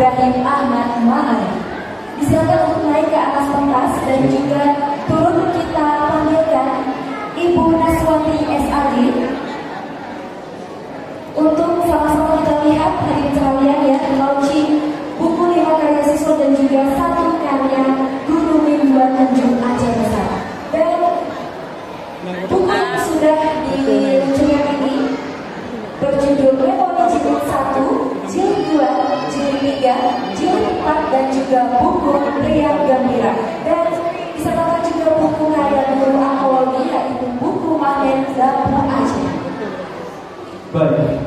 Ibrahim Ahmad Ma'arif. Disilakan untuk naik ke atas pentas dan juga turut kita panggilkan Ibu Naswati SAD untuk sama-sama kita lihat hadirin sekalian ya, launching buku 5 karya siswa dan juga 1 karya guru Min 27 Aceh Besar. Dan buku yang sudah diluncurkan ini berjudul Memori Jilid 1, Jilid 2, Jilid 3, Jilid 4 dan juga buku Riang Gembira. Dan disertakan juga buku karya guru akologi yaitu buku Mahen Dampu Aceh. Baik,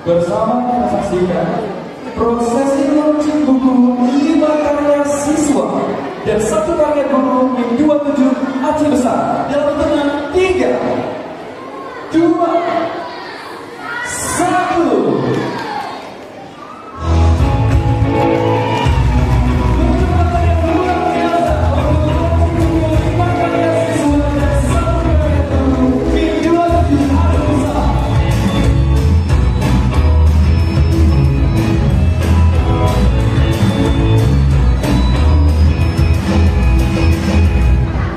bersama kita saksikan prosesi launching buku 5 karya siswa dan 1 karya guru Min 27 Aceh Besar dalam hitungan 3, 2, 1.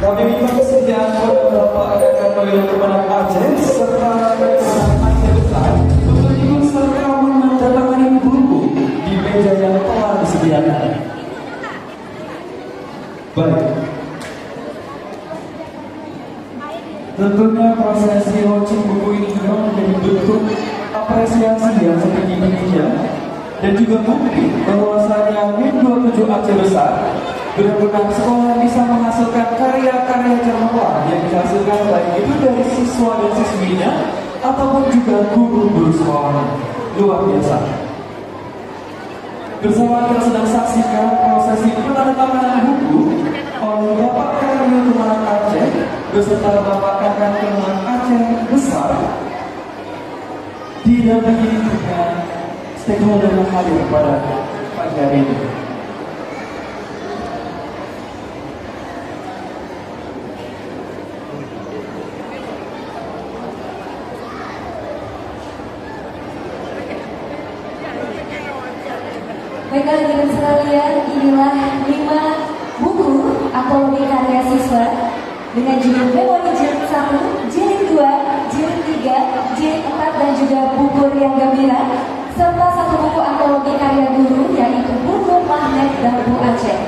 Kami minta kesediaan kepada Bapak Kakak Pemilihan Kemenang Aceh serta Aceh Besar untuk ikut serta menandatangani buku di meja yang telah disediakan. Baik. Tentunya prosesi launching buku ini menjadi bentuk apresiasi yang setinggi Indonesia dan juga bukti bahwasanya Min 27 Aceh Besar benar-benar sekolah bisa menghasilkan karya-karya cemerlang yang dihasilkan baik itu dari siswa dan siswinya ataupun juga guru-guru sekolah. Luar biasa. Bersama kita sedang saksikan prosesi penandatanganan buku oleh Bapak Kakak Kemenang Aceh beserta Bapak Kakak Kemenang Aceh Besar didampingi dengan stakeholder yang hadir pada pagi hari ini. Baiklah hadirin sekalian, inilah 5 buku akologi karya siswa dengan judul Memori Jilid 1, Jilid 2, Jilid 3, Jilid 4 dan juga buku Riang Gembira serta 1 buku akologi karya guru yaitu buku Mahen Dampu Aceh.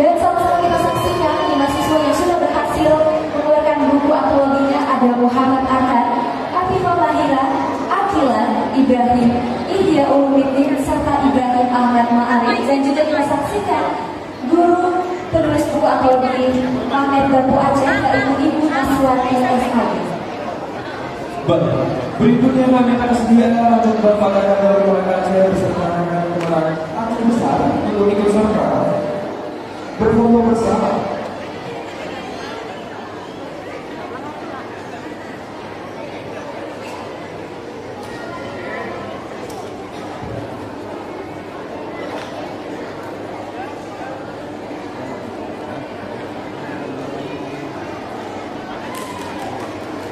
Dan sama-sama kita saksikan 5 siswa yang sudah berhasil mengeluarkan buku akologinya ada Muhammad Akan, Afifah Mahira, Akila, Ibrahim, Ihya Ulumuddin serta Ibrahim Ahmad Ma'arif. Dan juga kita saksikan guru penulis buku akologi Mahen Dampu Aceh yaitu Ibu Naswati SAD. Baik, berikutnya kami akan sediakan untuk Bapak Kakak Kemenang Aceh beserta Kemenang Aceh Besar untuk ikut serta berfoto bersama.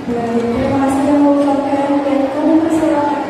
Terima kasih yang mengucapkan dan kami persilakan